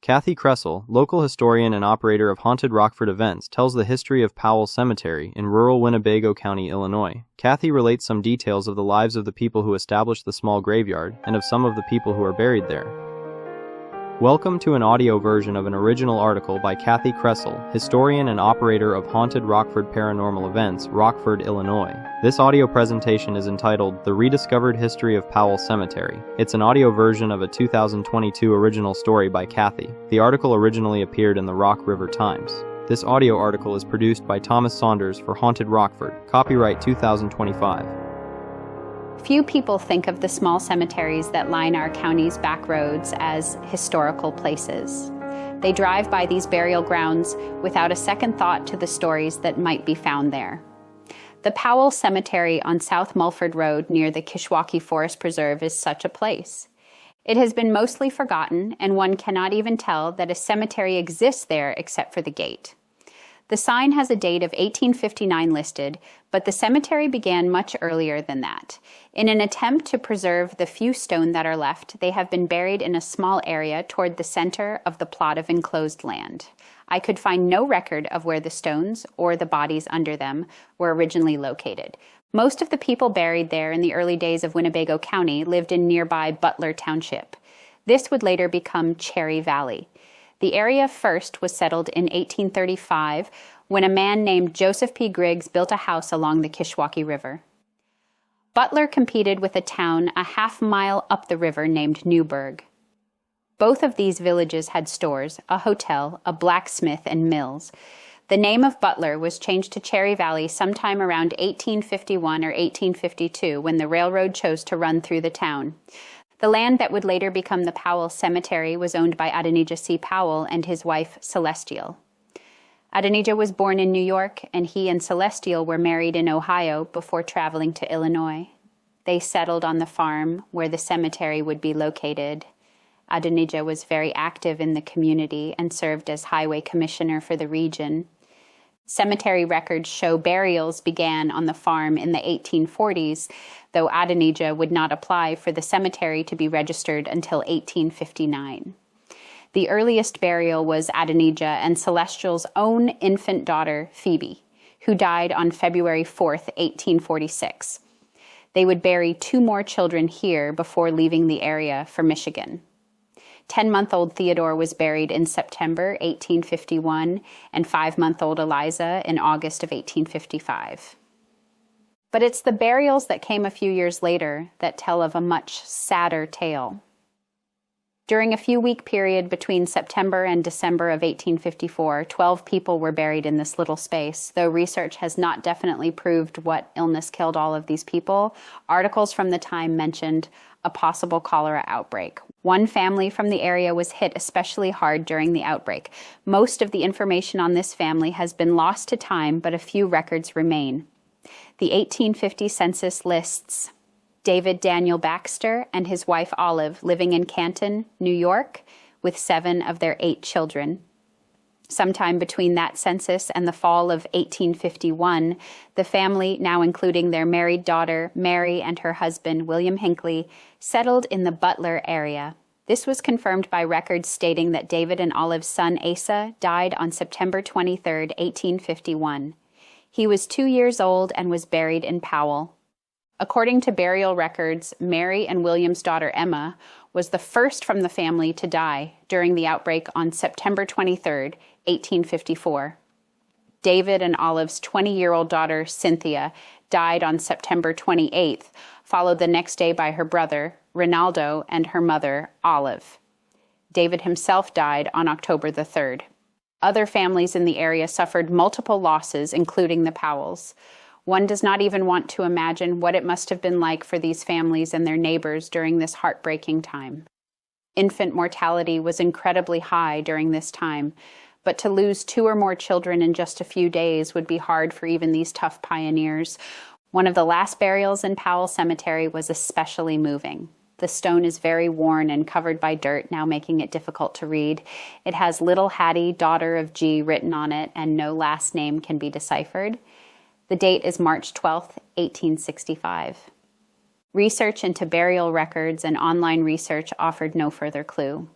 Kathi Kresol, local historian and operator of Haunted Rockford Events, tells the history of Powell Cemetery in rural Winnebago County, Illinois. Kathi relates some details of the lives of the people who established the small graveyard and of some of the people who are buried there. Welcome to an audio version of an original article by Kathi Kresol, historian and operator of Haunted Rockford Paranormal Events, Rockford, Illinois. This audio presentation is entitled The Rediscovered History of Powell Cemetery. It's an audio version of a 2022 original story by Kathi. The article originally appeared in the Rock River Times. This audio article is produced by Thomas Saunders for Haunted Rockford. Copyright 2025. Few people think of the small cemeteries that line our county's back roads as historical places. They drive by these burial grounds without a second thought to the stories that might be found there. The Powell Cemetery on South Mulford Road near the Kishwaukee Forest Preserve is such a place. It has been mostly forgotten, and one cannot even tell that a cemetery exists there except for the gate. The sign has a date of 1859 listed, but the cemetery began much earlier than that. In an attempt to preserve the few stone that are left, they have been buried in a small area toward the center of the plot of enclosed land. I could find no record of where the stones, or the bodies under them, were originally located. Most of the people buried there in the early days of Winnebago County lived in nearby Butler Township. This would later become Cherry Valley. The area first was settled in 1835 when a man named Joseph P. Griggs built a house along the Kishwaukee River. Butler competed with a town a half-mile up the river named Newburgh. Both of these villages had stores, a hotel, a blacksmith, and mills. The name of Butler was changed to Cherry Valley sometime around 1851 or 1852 when the railroad chose to run through the town. The land that would later become the Powell Cemetery was owned by Adonijah C. Powell and his wife, Celestial. Adonijah was born in New York, and he and Celestial were married in Ohio before traveling to Illinois. They settled on the farm where the cemetery would be located. Adonijah was very active in the community and served as highway commissioner for the region. Cemetery records show burials began on the farm in the 1840s, though Adonijah would not apply for the cemetery to be registered until 1859. The earliest burial was Adonijah and Celestial's own infant daughter, Phoebe, who died on February 4th, 1846. They would bury 2 more children here before leaving the area for Michigan. 10-month-old Theodore was buried in September 1851, and 5-month-old Eliza in August of 1855. But it's the burials that came a few years later that tell of a much sadder tale. During a few-week period between September and December of 1854, 12 people were buried in this little space. Though research has not definitely proved what illness killed all of these people, articles from the time mentioned a possible cholera outbreak. One family from the area was hit especially hard during the outbreak. Most of the information on this family has been lost to time, but a few records remain. The 1850 census lists David Daniel Baxter and his wife Olive living in Canton, New York, with 7 of their 8 children. Sometime between that census and the fall of 1851, the family, now including their married daughter, Mary, and her husband, William Hinckley, settled in the Butler area. This was confirmed by records stating that David and Olive's son, Asa, died on September 23, 1851. He was 2 years old and was buried in Powell. According to burial records, Mary and William's daughter, Emma, was the first from the family to die during the outbreak on September 23, 1854. David and Olive's 20-year-old daughter, Cynthia, died on September 28th, followed the next day by her brother, Rinaldo, and her mother, Olive. David himself died on October the 3rd. Other families in the area suffered multiple losses, including the Powells. One does not even want to imagine what it must have been like for these families and their neighbors during this heartbreaking time. Infant mortality was incredibly high during this time, but to lose 2 or more children in just a few days would be hard for even these tough pioneers. One of the last burials in Powell Cemetery was especially moving. The stone is very worn and covered by dirt, now making it difficult to read. It has Little Hattie, daughter of G, written on it, and no last name can be deciphered. The date is March 12, 1865. Research into burial records and online research offered no further clue.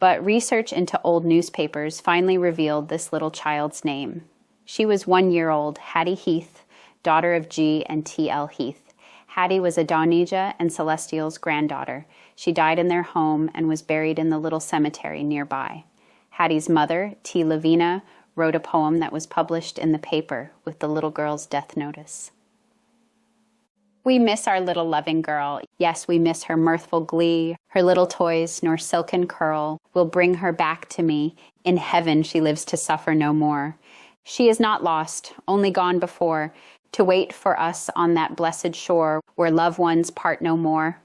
but research into old newspapers finally revealed this little child's name. She was 1 year old, Hattie Heath, daughter of G. and T.L. Heath. Hattie was Adonijah and Celestial's granddaughter. She died in their home and was buried in the little cemetery nearby. Hattie's mother, T. Lavina, wrote a poem that was published in the paper with the little girl's death notice. We miss our little loving girl. Yes, we miss her mirthful glee, her little toys nor silken curl will bring her back to me. In heaven she lives to suffer no more. She is not lost, only gone before, to wait for us on that blessed shore where loved ones part no more.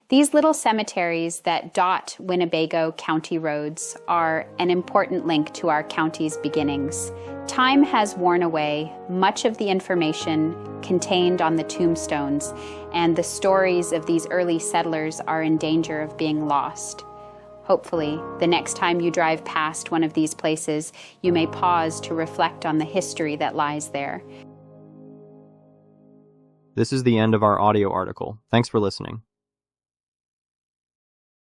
These little cemeteries that dot Winnebago County roads are an important link to our county's beginnings. Time has worn away much of the information contained on the tombstones, and the stories of these early settlers are in danger of being lost. Hopefully, the next time you drive past one of these places, you may pause to reflect on the history that lies there. This is the end of our audio article. Thanks for listening.